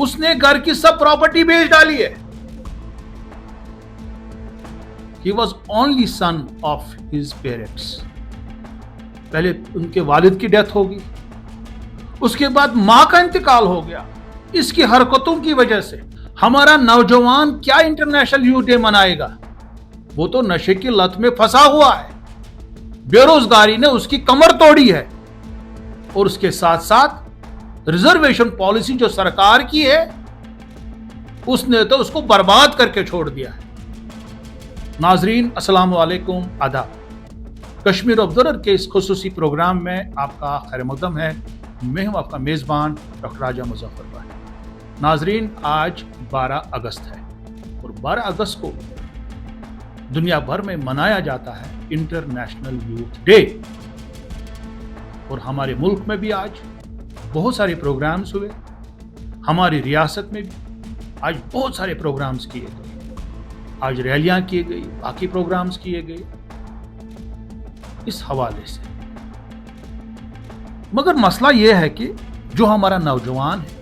उसने घर की सब प्रॉपर्टी बेच डाली है। He was only son of his parents. पहले उनके वालिद की डेथ होगी, उसके बाद मां का इंतकाल हो गया। इसकी हरकतों की वजह से हमारा नौजवान क्या इंटरनेशनल यूथ डे मनाएगा? वो तो नशे की लत में फंसा हुआ है, बेरोजगारी ने उसकी कमर तोड़ी है, और उसके साथ साथ रिजर्वेशन पॉलिसी जो सरकार की है उसने तो उसको बर्बाद करके छोड़ दिया है। नाजरीन अस्सलाम वालेकुम, आदाब। कश्मीर ऑब्जर्वर के इस खुसूसी प्रोग्राम में आपका खैर मकदम है। मैं हूं आपका मेजबान डॉक्टर राजा मुजफ्फर भाई। नाजरीन, आज 12 अगस्त है और 12 अगस्त को दुनिया भर में मनाया जाता है इंटरनेशनल यूथ डे। और हमारे मुल्क में भी आज बहुत सारे प्रोग्राम्स हुए, हमारी रियासत में भी आज बहुत सारे प्रोग्राम्स किए गए, आज रैलियां किए गई, बाकी प्रोग्राम्स किए गए इस हवाले से। मगर मसला यह है कि जो हमारा नौजवान है,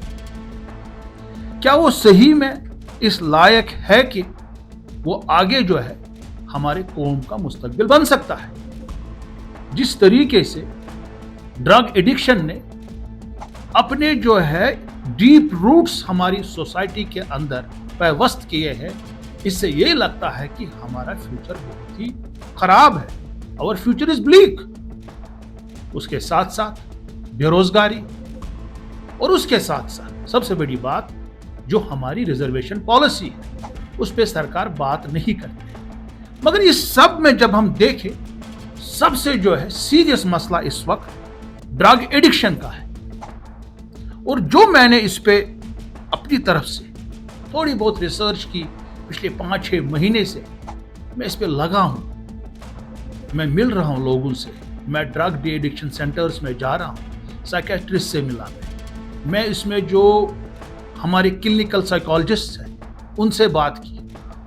क्या वो सही में इस लायक है कि वो आगे जो है हमारे कौम का मुस्तकबिल बन सकता है? जिस तरीके से ड्रग एडिक्शन ने अपने जो है डीप रूट्स हमारी सोसाइटी के अंदर पैवस्त किए हैं, इससे ये लगता है कि हमारा फ्यूचर बहुत ही खराब है। Our future is bleak. उसके साथ साथ बेरोजगारी, और उसके साथ साथ सबसे बड़ी बात जो हमारी रिजर्वेशन पॉलिसी है उस पर सरकार बात नहीं करती। मगर इस सब में जब हम देखें, सबसे जो है सीरियस मसला इस वक्त ड्रग एडिक्शन का है। और जो मैंने इस पे अपनी तरफ से थोड़ी बहुत रिसर्च की पिछले 5-6 महीने से, मैं इस पे लगा हूं, मैं मिल रहा हूं लोगों से, मैं ड्रग डी एडिक्शन सेंटर्स में जा रहा हूं, साइकेट्रिस्ट से मिला मैं इसमें जो हमारे क्लिनिकल साइकोलॉजिस्ट हैं उनसे बात की,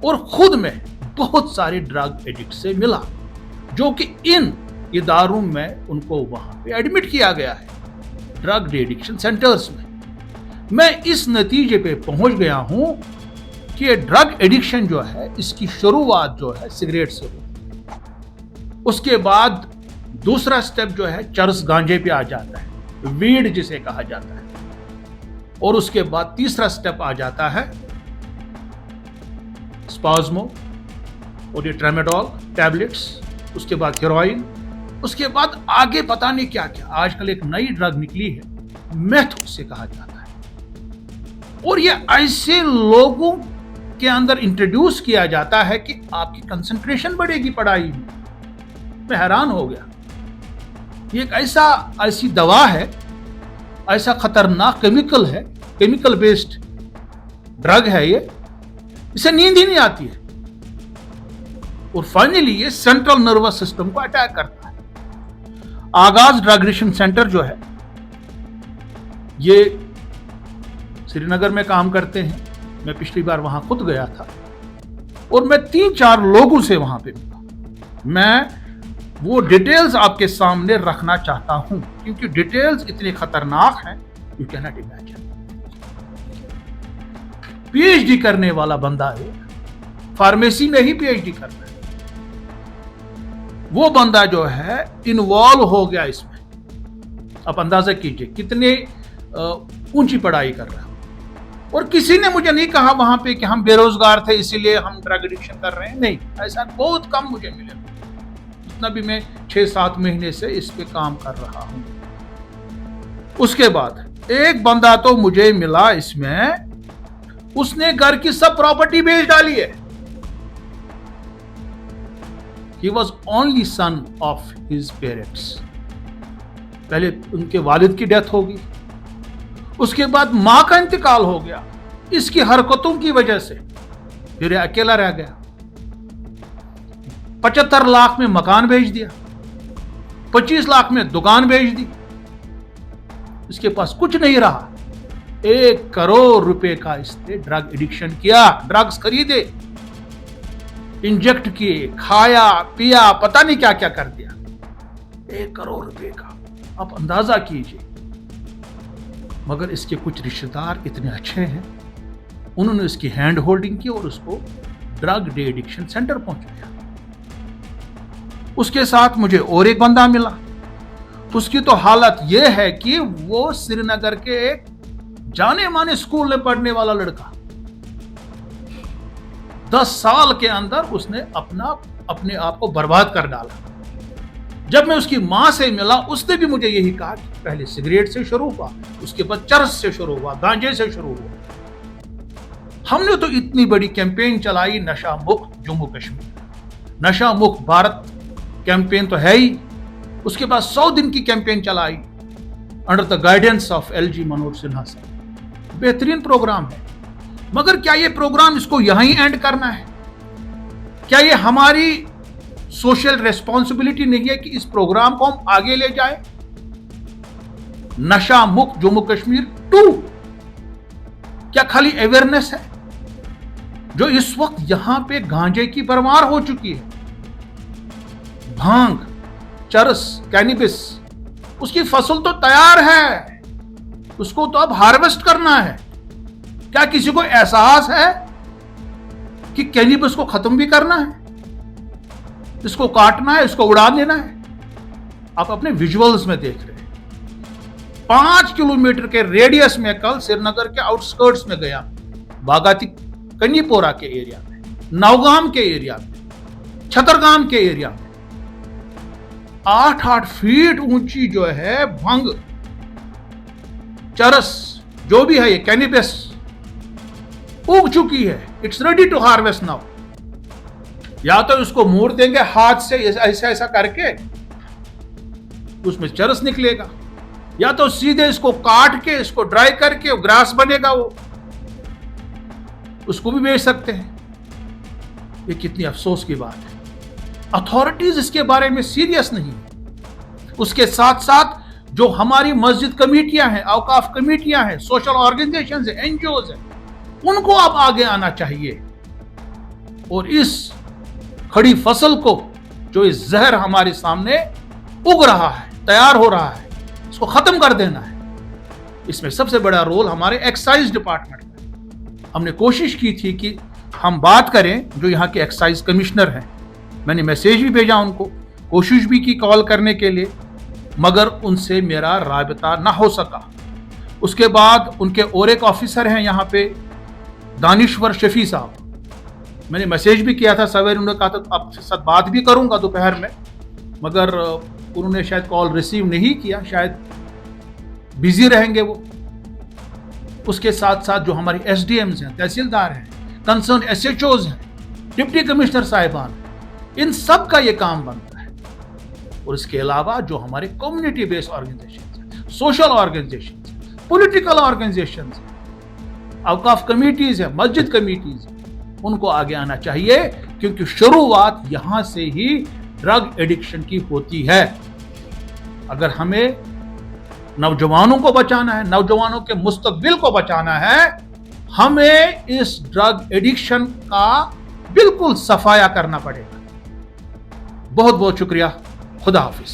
और खुद में बहुत सारे ड्रग एडिक्ट से मिला जो कि इन इदारों में उनको वहां पे एडमिट किया गया है, ड्रग डी एडिक्शन सेंटर्स में। मैं इस नतीजे पे पहुंच गया हूं कि ये ड्रग एडिक्शन जो है इसकी शुरुआत जो है सिगरेट से हुई, उसके बाद दूसरा स्टेप जो है चरस गांजे पे आ जाता है, वीड जिसे कहा जाता है, और उसके बाद तीसरा स्टेप आ जाता है स्पाज्मो और ये ट्रेमाडोल टैबलेट्स, उसके बाद हेरोइन, उसके बाद आगे पता नहीं क्या क्या। आजकल एक नई ड्रग निकली है, मेथ उसे कहा जाता है, और ये ऐसे लोगों के अंदर इंट्रोड्यूस किया जाता है कि आपकी कंसंट्रेशन बढ़ेगी पढ़ाई में। मैं हैरान हो गया। ये एक ऐसी दवा है, ऐसा खतरनाक केमिकल है, केमिकल बेस्ड ड्रग है ये, इसे नींद ही नहीं आती है, और फाइनली ये सेंट्रल नर्वस सिस्टम को अटैक करता है। आगाज ड्रग एडिक्शन सेंटर जो है ये श्रीनगर में काम करते हैं। मैं पिछली बार वहां खुद गया था और मैं 3-4 लोगों से वहां पे मिला। मैं वो डिटेल्स आपके सामने रखना चाहता हूं क्योंकि डिटेल्स इतनी खतरनाक हैं, you can not imagine. PhD करने वाला बंदा है, फार्मेसी में ही पीएचडी कर रहा है, वो बंदा जो है इन्वॉल्व हो गया इसमें। आप अंदाजा कीजिए कितने ऊंची पढ़ाई कर रहा है। और किसी ने मुझे नहीं कहा वहां पे कि हम बेरोजगार थे इसीलिए हम ड्रग एडिक्शन कर रहे हैं, नहीं, ऐसा बहुत कम मुझे मिले। इतना भी मैं 6-7 महीने से इस पे काम कर रहा हूं। उसके बाद एक बंदा तो मुझे मिला इसमें, उसने घर की सब प्रॉपर्टी बेच डाली है। He was only son of his parents. पहले उनके वालिद की डेथ होगी, उसके बाद मां का इंतकाल हो गया। इसकी हरकतों की वजह से फिर अकेला रह गया। 75 लाख में मकान बेच दिया, 25 लाख में दुकान बेच दी, इसके पास कुछ नहीं रहा। 1 करोड़ रुपए का इसने ड्रग एडिक्शन किया, ड्रग्स खरीदे, इंजेक्ट किए, खाया पिया, पता नहीं क्या क्या कर दिया। 1 करोड़ रुपए का, आप अंदाजा कीजिए। मगर इसके कुछ रिश्तेदार इतने अच्छे हैं, उन्होंने इसकी हैंड होल्डिंग की और उसको ड्रग डी एडिक्शन सेंटर पहुंचाया। उसके साथ मुझे और एक बंदा मिला, उसकी तो हालत यह है कि वो श्रीनगर के एक जाने माने स्कूल में पढ़ने वाला लड़का, 10 साल के अंदर उसने अपने आप को बर्बाद कर डाला। जब मैं उसकी मां से मिला, उसने भी मुझे यही कहा कि पहले सिगरेट से शुरू हुआ, उसके बाद चरस से शुरू हुआ, गांजे से शुरू हुआ। हमने तो इतनी बड़ी कैंपेन चलाई, नशा मुक्त जम्मू कश्मीर, नशा मुक्त भारत कैंपेन तो है ही। उसके बाद 100 दिन की कैंपेन चलाई under the guidance of LG Manoj Sinha साहब। बेहतरीन प्रोग्राम है, मगर क्या ये प्रोग्राम इसको यहां ही एंड करना है? क्या ये हमारी सोशल रेस्पॉन्सिबिलिटी नहीं है कि इस प्रोग्राम को हम आगे ले जाएं? नशा मुक्त जम्मू कश्मीर 2 क्या खाली अवेयरनेस है? जो इस वक्त यहां पे गांजे की भरमार हो चुकी है, भांग, चरस, कैनिबिस, उसकी फसल तो तैयार है, उसको तो अब हार्वेस्ट करना है। क्या किसी को एहसास है कि कैनिबिस को खत्म भी करना है, इसको काटना है, इसको उड़ा देना है? आप अपने विजुअल्स में देख रहे हैं। 5 किलोमीटर के रेडियस में कल श्रीनगर के आउटस्कर्ट्स में गया, बागाती कनीपोरा के एरिया में, नौगाम के एरिया में, छतरगाम के एरिया में 8-8 फीट ऊंची जो है भंग, चरस, जो भी है ये कैनिबिस उग चुकी है। It's ready to harvest now. या तो इसको मोड़ देंगे हाथ से ऐसा ऐसा करके, उसमें चरस निकलेगा, या तो सीधे इसको काट के इसको ड्राई करके ग्रास बनेगा, वो उसको भी बेच सकते हैं। ये कितनी अफसोस की बात है। अथॉरिटीज इसके बारे में सीरियस नहीं है। उसके साथ साथ जो हमारी मस्जिद कमेटियां हैं, औकाफ कमेटियां हैं, सोशल ऑर्गेनाइजेशंस हैं, एनजीओज हैं, उनको अब आगे आना चाहिए और इस खड़ी फसल को, जो इस जहर हमारे सामने उग रहा है, तैयार हो रहा है, इसको खत्म कर देना है। इसमें सबसे बड़ा रोल हमारे एक्साइज डिपार्टमेंट का। हमने कोशिश की थी कि हम बात करें जो यहाँ के एक्साइज कमिश्नर हैं, मैंने मैसेज भी भेजा उनको, कोशिश भी की कॉल करने के लिए, मगर उनसे मेरा राबता ना हो सका। उसके बाद उनके और एक ऑफिसर हैं यहाँ पे, दानिश्वर शफी साहब, मैंने मैसेज भी किया था सवेरे, उन्होंने कहा था आपके साथ बात भी करूंगा दोपहर में, मगर उन्होंने शायद कॉल रिसीव नहीं किया, शायद बिजी रहेंगे वो। उसके साथ साथ जो हमारे SDMs हैं, तहसीलदार हैं, कंसर्न SHOs हैं, डिप्टी कमिश्नर साहिबान, इन सब का ये काम बनता है। और इसके अलावा जो हमारे community based organization, social organization, political organization, औकाफ कमिटीज है, मस्जिद कमिटीज है, उनको आगे आना चाहिए, क्योंकि शुरुआत यहां से ही ड्रग एडिक्शन की होती है। अगर हमें नौजवानों को बचाना है, नौजवानों के मुस्तकबिल को बचाना है, हमें इस ड्रग एडिक्शन का बिल्कुल सफाया करना पड़ेगा। बहुत बहुत शुक्रिया। खुदा हाफिज।